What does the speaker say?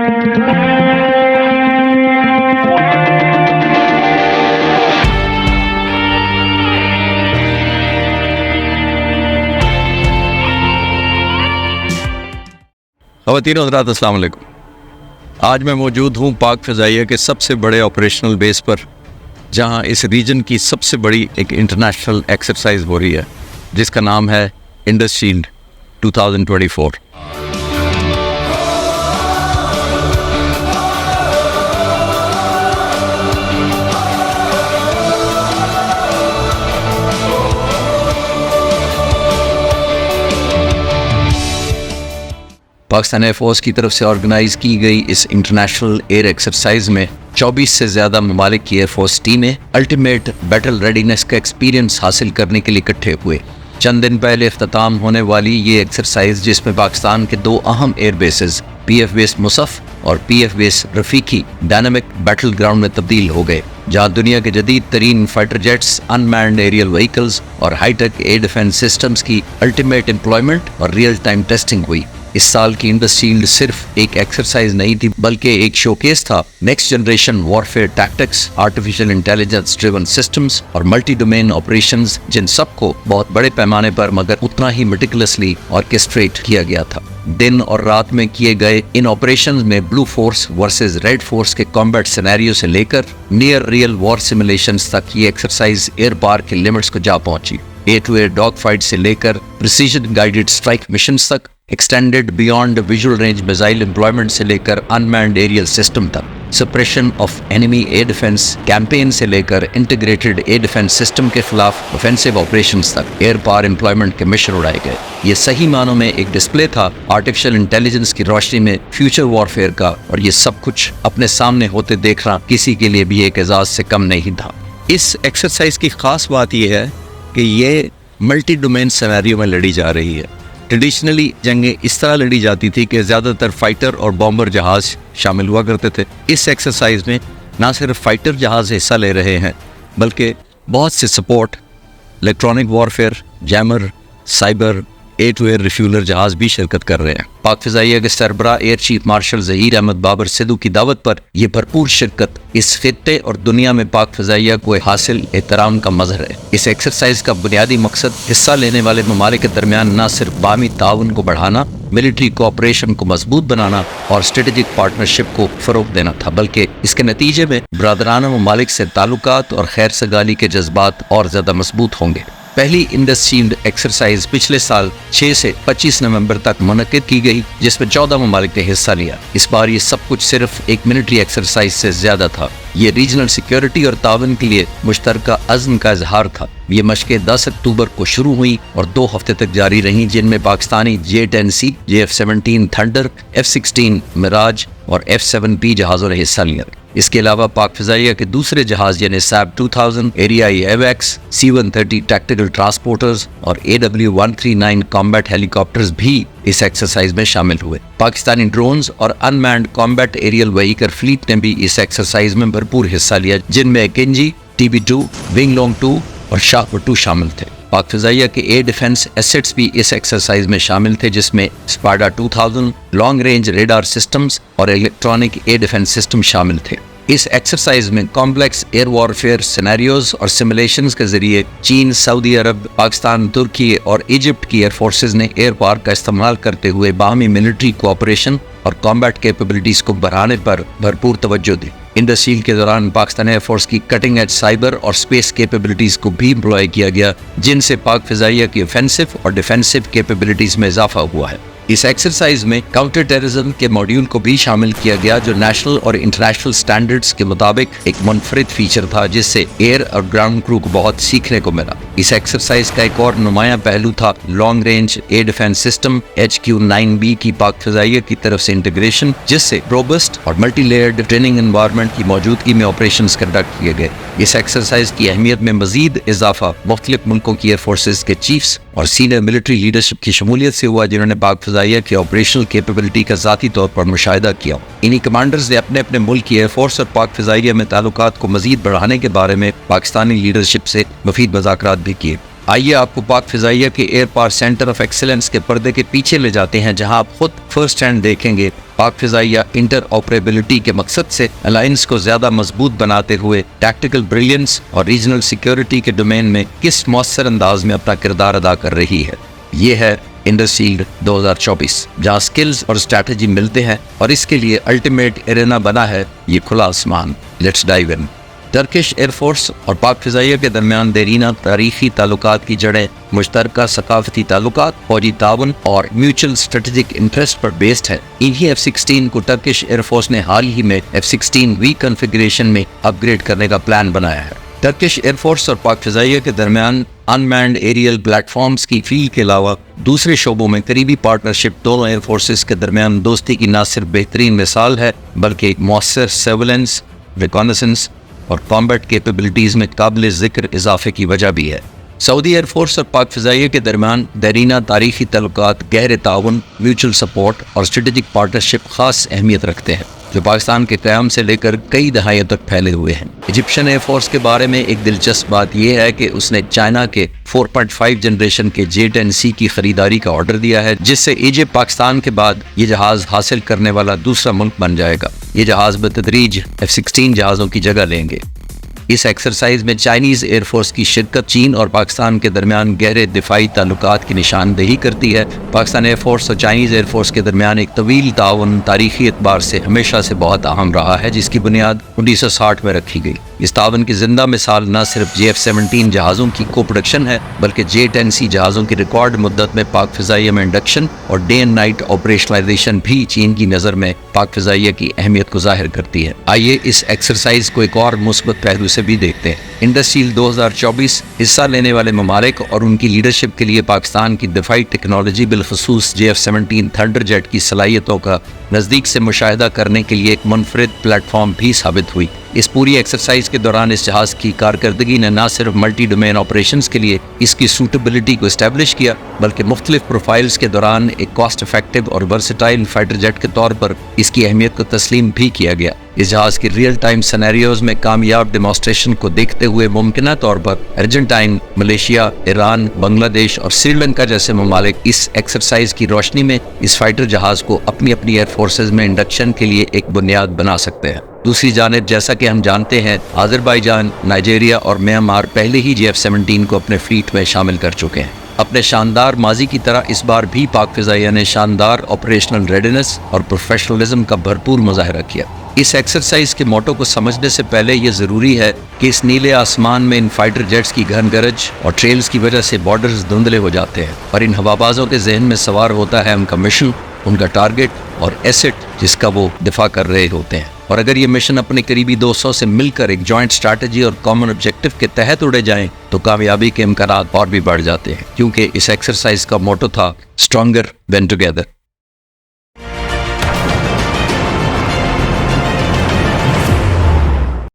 خواتین و حضرات السلام علیکم. آج میں موجود ہوں پاک فضائیہ کے سب سے بڑے آپریشنل بیس پر، جہاں اس ریجن کی سب سے بڑی ایک انٹرنیشنل ایکسرسائز ہو رہی ہے جس کا نام ہے Indus shield 2024. Pakistan air force کی طرف سے آرگنائز کی گئی اس انٹرنیشنل ایئر ایکسرسائز میں 24 سے زیادہ ممالک کی ایئر فورس ٹیمیں الٹیمیٹ بیٹل ریڈینس کا ایکسپیرینس حاصل کرنے کے لیے اکٹھے ہوئے. چند دن پہلے اختتام ہونے والی یہ ایکسرسائز، جس میں پاکستان کے دو اہم air bases P F base مصف اور P F base Rafiqui dynamic battle ground میں تبدیل ہو گئے، جہاں دنیا کے جدید ترین fighter jets, unmanned aerial vehicles اور high tech air defence systems کی الٹیمیٹ امپلائمنٹ اور ریئل ٹائم ٹیسٹنگ ہوئی. اس سال کی انڈس شیلڈ صرف ایک ایکسرسائز نہیں تھی، بلکہ ایک شوکیس تھا next generation warfare tactics, artificial intelligence driven systems اور ملٹی ڈومین آپریشنز، جن سب کو بہت بڑے پیمانے پر مگر اتنا ہی میٹیکولسلی آرکیسٹریٹ کیا گیا تھا. دن اور رات میں کیے گئے ان آپریشنز میں بلو فورس ورسز ریڈ فورس کے کمبیٹ سینیریو سے لے کر نیئر ریئل وار سیمولیشنز تک یہ ایکسرسائز ایئر پار کے لمٹس کو جا پہنچی. Air to air dog fight سے لے کر پریسیژن گائیڈڈ اسٹرائک مشنز تک، extended beyond visual range missile employment سے لے کر ان مینڈ ایریل سسٹم تک، suppression of enemy air defence campaign سے لے کر انٹیگریٹڈ ایئر ڈیفنس سسٹم کے خلاف آفینسو آپریشنز تک ایئر پار امپلائمنٹ کے مشن اڑائے گئے. یہ صحیح معنوں میں ایک ڈسپلے تھا آرٹیفیشل انٹیلیجنس کی روشنی میں فیوچر وارفیئر کا، اور یہ سب کچھ اپنے سامنے ہوتے دیکھنا کسی کے لیے بھی ایک اعزاز سے کم نہیں تھا. اس ایکسرسائز کی خاص بات یہ ہے کہ یہ ملٹی ڈومین سینیریو میں لڑی جا رہی ہے. ٹریڈیشنلی جنگیں اس طرح لڑی جاتی تھی کہ زیادہ تر فائٹر اور بامبر جہاز شامل ہوا کرتے تھے. اس ایکسرسائز میں نہ صرف فائٹر جہاز حصہ لے رہے ہیں، بلکہ بہت سے support, electronic warfare, jammer, cyber, air to air refueller جہاز بھی شرکت کر رہے ہیں. پاک فضائیہ کے سربراہ air chief marshal Zaheer Ahmed Babar Sidhu کی دعوت پر یہ بھرپور شرکت اس خطے اور دنیا میں پاک فضائیہ کو حاصل احترام کا مظہر ہے. اس ایکسرسائز کا بنیادی مقصد حصہ لینے والے ممالک کے درمیان نہ صرف باہمی تعاون کو بڑھانا، ملٹری کوآپریشن کو مضبوط بنانا اور اسٹریٹجک پارٹنرشپ کو فروغ دینا تھا، بلکہ اس کے نتیجے میں برادرانہ ممالک سے تعلقات اور خیر سگالی کے جذبات اور زیادہ مضبوط ہوں گے. پہلی انڈس شیلڈ ایکسرسائز پچھلے سال 6 سے 25 نومبر تک منعقد کی گئی، جس میں 14 ممالک نے حصہ لیا. اس بار یہ سب کچھ صرف ایک ملٹری ایکسرسائز سے زیادہ تھا. یہ ریجنل سیکیورٹی اور تعاون کے لیے مشترکہ عزم کا اظہار تھا. یہ مشقیں 10 اکتوبر کو شروع ہوئیں اور 2 ہفتے تک جاری رہیں، جن میں Pakistani J-10C، JF-17 thunder, F-16 مراج اور F-7P جہازوں نے حصہ لیا. اس کے علاوہ پاک فضائیہ کے دوسرے جہاز یعنی SAB 2000 ایریائی ایویکس، C-130 ٹیکٹیکل ٹرانسپورٹرز اور AW139 کامبیٹ ہیلی کاپٹرز بھی اس ایکسرسائز میں شامل ہوئے. پاکستانی ڈرونز اور unmanned combat aerial vehicle fleet نے بھی اس ایکسرسائز میں بھرپور حصہ لیا، جن میں کنجی، TB2، ونگ لونگ 2 اور شاہپور 2 شامل تھے. پاک فضائیہ کے ایئر ڈیفنس ایسٹس بھی اس ایکسرسائز میں شامل تھے، جس میں اسپارڈا 2000 لانگ رینج ریڈار سسٹمز اور الیکٹرانک ایئر ڈیفنس سسٹم شامل تھے. اس ایکسرسائز میں کمپلیکس ایئر وارفیئر سینیریوز اور سیمولیشنز کے ذریعے چین، سعودی عرب، پاکستان، ترکی اور ایجپٹ کی ایئر فورسز نے ایئر پار کا استعمال کرتے ہوئے باہمی ملٹری کوآپریشن اور کمبیٹ کیپیبلٹیز کو بڑھانے پر بھرپور توجہ دی. انڈس شیلڈ کے دوران پاکستان ایئر فورس کی کٹنگ ایج سائبر اور اسپیس کیپیبلٹیز کو بھی امپلائی کیا گیا، جن سے پاک فضائیہ کی اوفینسو اور ڈیفینسو کیپیبلٹیز میں اضافہ ہوا ہے. اس ایکسرسائز میں کاؤنٹر ٹیررزم کے ماڈیول کو بھی شامل کیا گیا، جو نیشنل اور انٹرنیشنل سٹینڈرڈز کے مطابق ایک منفرد فیچر تھا، جس سے ایئر اور گراؤنڈ کرو کو بہت سیکھنے کو ملا. اس ایکسرسائز کا ایک اور نمایاں پہلو تھا long range year defence system HQ-9B کی پاک فضائیہ کی طرف سے انٹیگریشن، جس سے روبسٹ اور ملٹی لیئرڈ ٹریننگ انوائرمنٹ کی موجودگی میں آپریشنز کنڈکٹ کیے گئے. اس ایکسرسائز کی اہمیت میں مزید اضافہ مختلف ملکوں کی ایئر فورسز کے چیفز اور سینئر ملٹری لیڈرشپ کی شمولیت سے ہوا، جنہوں نے پاک فضائیہ کی آپریشنل کیپیبلٹی کا ذاتی طور پر مشاہدہ کیا. انہی کمانڈرز نے اپنے اپنے ملک کی ایئر فورس اور پاک فضائیہ میں تعلقات کو مزید بڑھانے کے بارے میں پاکستانی لیڈرشپ سے مفید مذاکرات بھی کیے. آئیے آپ کو پاک فضائیہ کے air power centre of excellence کے پردے کے پیچھے لے جاتے ہیں، جہاں آپ خود فرسٹ ہینڈ دیکھیں گے پاک فضائیہ انٹر آپریبلٹی کے مقصد سے الائنس کو زیادہ مضبوط بناتے ہوئے ٹیکٹیکل بریلینس اور ریجنل سیکیورٹی کے ڈومین میں کس مؤثر انداز میں اپنا کردار ادا کر رہی ہے۔ یہ ہے انڈسشیلڈ 2024، جہاں سکلز اور اسٹریٹجی ملتے ہیں اور اس کے لیے الٹیمیٹ ایرینا بنا ہے یہ کھلا آسمان۔ Let's dive in. Turkish air force اور پاک فضائیہ کے درمیان دیرینہ تاریخی تعلقات کی جڑیں مشترکہ ثقافتی تعلقات، فوجی تعاون اور میوچل اسٹریٹجک انٹرسٹ پر بیسڈ ہے۔ انہی F-16 کو ٹرکش ایئر فورس نے حال ہی میں F-16 وی کنفیگریشن میں اپ گریڈ کرنے کا پلان بنایا ہے۔ ٹرکش ایئر فورس اور پاک فضائیہ کے درمیان انمینڈ ایریل پلیٹ فارمز کی فیلڈ کے علاوہ دوسرے شعبوں میں قریبی پارٹنرشپ دونوں ایئر فورسز کے درمیان دوستی کی نہ صرف بہترین مثال ہے بلکہ ایک مؤثر سرویلنس، ریکانیسنس اور کامبیٹ کیپیبلٹیز میں قابل ذکر اضافے کی وجہ بھی ہے۔ سعودی ایئر فورس اور پاک فضائیہ کے درمیان دیرینہ تاریخی تعلقات گہرے تعاون، میوچل سپورٹ اور اسٹریٹجک پارٹنرشپ خاص اہمیت رکھتے ہیں، جو پاکستان کے قیام سے لے کر کئی دہائیوں تک پھیلے ہوئے ہیں۔ ایجپشن ایئر فورس کے بارے میں ایک دلچسپ بات یہ ہے کہ اس نے چائنا کے 4.5 جنریشن کے J-10C کی خریداری کا آرڈر دیا ہے، جس سے ایجپٹ پاکستان کے بعد یہ جہاز حاصل کرنے والا دوسرا ملک بن جائے گا۔ یہ جہاز بتدریج F-16 جہازوں کی جگہ لیں گے۔ اس ایکسرسائز میں چائنیز ایئر فورس کی شرکت چین اور پاکستان کے درمیان گہرے دفاعی تعلقات کی نشاندہی کرتی ہے۔ پاکستان ایئر فورس اور چائنیز ایئر فورس کے درمیان ایک طویل تعاون تاریخی اعتبار سے ہمیشہ سے بہت اہم رہا ہے، جس کی بنیاد 1960 میں رکھی گئی۔ اس تعاون کی زندہ مثال نہ صرف JF-17 جہازوں کی کو پروڈکشن ہے بلکہ J-10C جہازوں کی ریکارڈ مدت میں پاک فضائیہ میں انڈکشن اور ڈے اینڈ نائٹ آپریشنلائزیشن بھی چین کی نظر میں پاک فضائیہ کی اہمیت کو ظاہر کرتی ہے۔ آئیے اس ایکسرسائز کو ایک اور مثبت پہلو سے بھی دیکھتے ہیں۔ انڈسشیلڈ 2024 حصہ لینے والے ممالک اور ان کی لیڈرشپ کے لیے پاکستان کی دفاعی ٹیکنالوجی بالخصوص JF-17 تھنڈر جیٹ کی صلاحیتوں کا نزدیک سے مشاہدہ کرنے کے لیے ایک منفرد پلیٹ فارم بھی ثابت ہوئی۔ اس پوری ایکسرسائز کے دوران اس جہاز کی کارکردگی نے نہ صرف ملٹی ڈومین آپریشنز کے لیے اس کی سوٹیبلٹی کو اسٹیبلش کیا بلکہ مختلف پروفائلز کے دوران ایک کاسٹ افیکٹو اور ورسٹائل فائٹر جیٹ کے طور پر اس کی اہمیت کو تسلیم بھی کیا گیا۔ اس جہاز کی ریئل ٹائم سینیریوز میں کامیاب ڈیمانسٹریشن کو دیکھتے ہوئے ممکنہ طور پر ارجنٹائن، ملیشیا، ایران، بنگلہ دیش اور سری لنکا جیسے ممالک اس ایکسرسائز کی روشنی میں اس فائٹر جہاز کو اپنی ایئر فورسز میں انڈکشن کے لیے ایک بنیاد بنا سکتے ہیں۔ دوسری جانب جیسا کہ ہم جانتے ہیں آذربائیجان، نائجیریا اور میانمار پہلے ہی JF-17 کو اپنے فلیٹ میں شامل کر چکے ہیں۔ اپنے شاندار ماضی کی طرح اس بار بھی پاک فضائیہ نے شاندار آپریشنل ریڈینس اور پروفیشنلزم کا بھرپور مظاہرہ کیا۔ اس ایکسرسائز کے موٹو کو سمجھنے سے پہلے یہ ضروری ہے کہ اس نیلے آسمان میں ان فائٹر جیٹس کی گھن گرج اور ٹریلز کی وجہ سے بارڈرز دھندلے ہو جاتے ہیں اور ان ہوابازوں کے ذہن میں سوار ہوتا ہے ان کا مشن، ان کا ٹارگٹ اور ایسٹ جس کا وہ دفاع کر رہے ہوتے ہیں۔ اور اگر یہ مشن اپنے قریبی دوستوں سے مل کر ایک جوائنٹ اسٹریٹجی اور کامن آبجیکٹو کے تحت اڑے جائیں تو کامیابی کے امکانات اور بھی بڑھ جاتے ہیں، کیونکہ اس ایکسرسائز کا موٹو تھا اسٹرانگر دین ٹوگیدر۔